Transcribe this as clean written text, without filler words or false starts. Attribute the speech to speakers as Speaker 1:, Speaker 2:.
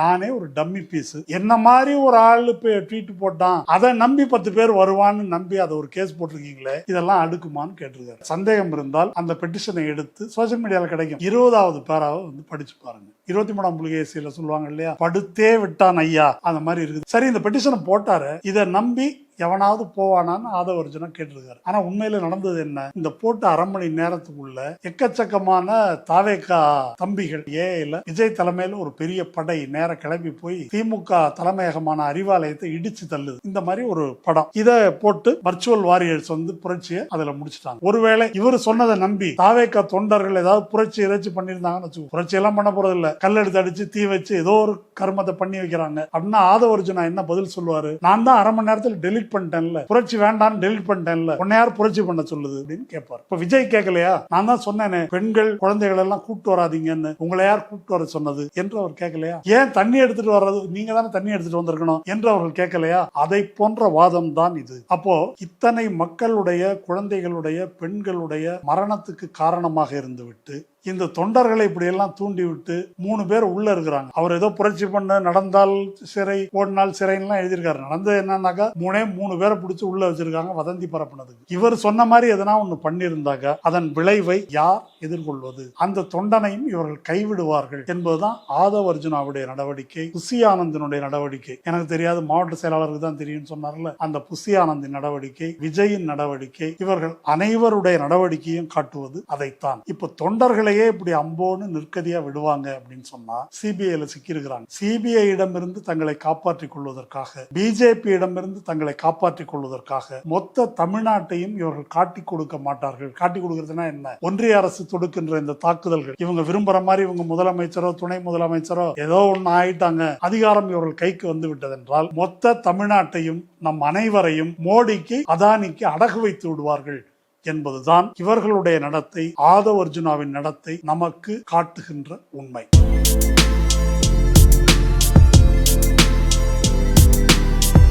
Speaker 1: நானே ஒரு dummy piece, என்ன மாதிரி ஒரு ஆளு ட்வீட் போட்டான், அதை நம்பி 10 பேர் வருவான்னு நம்பி அதை ஒரு கேஸ் போட்டிருக்கீங்களே, இதெல்லாம் அடுக்குமான்னு கேட்டிருக்காரு. சந்தேகம் இருந்தால் அந்த பெட்டிஷனை எடுத்து சோசியல் மீடியாவில் கிடைக்கும் 20வது பேராவை வந்து படிச்சு பாருங்க. 23ஆம் புலிகேசியில சொல்லுவாங்க இல்லையா, படுத்தே விட்டான் ஐயா, அந்த மாதிரி இருக்குது. சரி, இந்த பெட்டிஷனை போட்டாரு, இதை நம்பி எவனாவது போவானான்னு ஆதவர்ஜுனா கேட்டிருக்காரு. ஆனா உண்மையில நடந்தது என்ன? இந்த போட்டு 1/2 மணி நேரத்துக்குள்ள எக்கச்சக்கமான தாவேகா தம்பிகள் ஏஐல விஜய் தலைமையில ஒரு பெரிய படை நேர கிளம்பி போய் திமுக தலைமையகமான அறிவாலயத்தை இடிச்சு தள்ளுது. இந்த மாதிரி ஒரு படம். இதை போட்டு வர்ச்சுவல் வாரியர்ஸ் வந்து புரட்சியை அதுல முடிச்சுட்டாங்க. ஒருவேளை இவர் சொன்னதை நம்பி தாவேகா தொண்டர்கள் ஏதாவது புரட்சி இறைச்சி பண்ணிருந்தாங்கன்னு வச்சுக்கோ, புரட்சி எல்லாம் பண்ண போறது இல்ல, கல்லெடுத்து அடிச்சு தீ வச்சு ஏதோ ஒரு கர்மத்தை பண்ணி வைக்கிறாங்க அப்படின்னா ஆதவர்ஜுனா என்ன பதில் சொல்லுவாரு? நான் தான் 1/2 மணி நேரத்தில் டெலிட் பண்ணிட்டேன்ல, புரட்சி வேண்டான்னு டெலிட் பண்ணிட்டேன்ல, உன்னை யார் புரட்சி பண்ண சொல்லுது அப்படின்னு கேட்பார். இப்ப விஜய் கேட்கலையா, நான் தான் சொன்னேனே பெண்கள் குழந்தைகள் எல்லாம் கூப்பிட்டு வராதீங்கன்னு, உங்களை யார் கூப்பிட்டு வர சொன்னது என்று அவர் கேட்கலையா? ஏன் தண்ணி எடுத்துட்டு வர்றது, நீங்க தானே தண்ணி எடுத்துட்டு வந்திருக்கணும் என்று அவர்கள் கேட்கலையா? அதை போன்ற வாதம் தான் இது. அப்போ இத்தனை மக்களுடைய குழந்தைகளுடைய பெண்களுடைய மரணத்துக்கு காரணமாக இருந்துவிட்டு இந்த தொண்டர்களை இப்படி எல்லாம் தூண்டி விட்டு 3 பேர் உள்ள இருக்கிறாங்க. அவர் ஏதோ புரட்சி பண்ண நடந்தால் சிறை, ஓடினால் சிறைன்னு எழுதியிருக்காரு. நடந்தது என்னன்னாக்கா 3 பேரை பிடிச்சி உள்ள வச்சிருக்காங்க வதந்தி பரப்புனதுக்கு. இவர் சொன்ன மாதிரி எதனா ஒண்ணு பண்ணியிருந்தாக்க அதன் விளைவை யார் எதிர்கொள்வது? அந்த தொண்டனையும் இவர்கள் கைவிடுவார்கள் என்பதுதான் ஆதவர்ஜுனாவுடைய நடவடிக்கை, புசி ஆனந்தினுடைய நடவடிக்கை. எனக்கு தெரியாது, மாவட்ட செயலாளருக்கு தான் தெரியும் சொன்னார்ல, அந்த புசி ஆனந்தின் நடவடிக்கை, விஜயின் நடவடிக்கை, இவர்கள் அனைவருடைய நடவடிக்கையும் காட்டுவது அதைத்தான். இப்ப தொண்டர்களை இப்படி அம்போன்னு நிற்கதியா விடுவாங்க அப்படின்னு சொன்னா சிபிஐல சிக்கியிருக்கிறாங்க. சிபிஐ இடமிருந்து தங்களை காப்பாற்றிக் கொள்வதற்காக, பிஜேபி இடமிருந்து தங்களை காப்பாற்றிக் கொள்வதற்காக மொத்த தமிழ்நாட்டையும் இவர்கள் காட்டி கொடுக்க மாட்டார்கள். காட்டி கொடுக்கறதுனா என்ன? ஒன்றிய அரசு தொடுக்கின்ற இந்த தாக்குதல்கள், இவங்க விரும்புற மாதிரி இவங்க முதலமைச்சரோ துணை முதலமைச்சரோ ஏதோ ஒண்ணு ஆயிட்டாங்க, அதிகாரம் இவர்கள் கைக்கு வந்து விட்டதென்றால் மொத்த தமிழ்நாட்டையும் நம் அனைவரையும் மோடிக்கு அதானிக்கு அடகு வைத்து விடுவார்கள் என்பதுதான் இவர்களுடைய நடத்தை, ஆதவர்ஜுனாவின் நடத்தை நமக்கு காட்டுகின்ற உண்மை.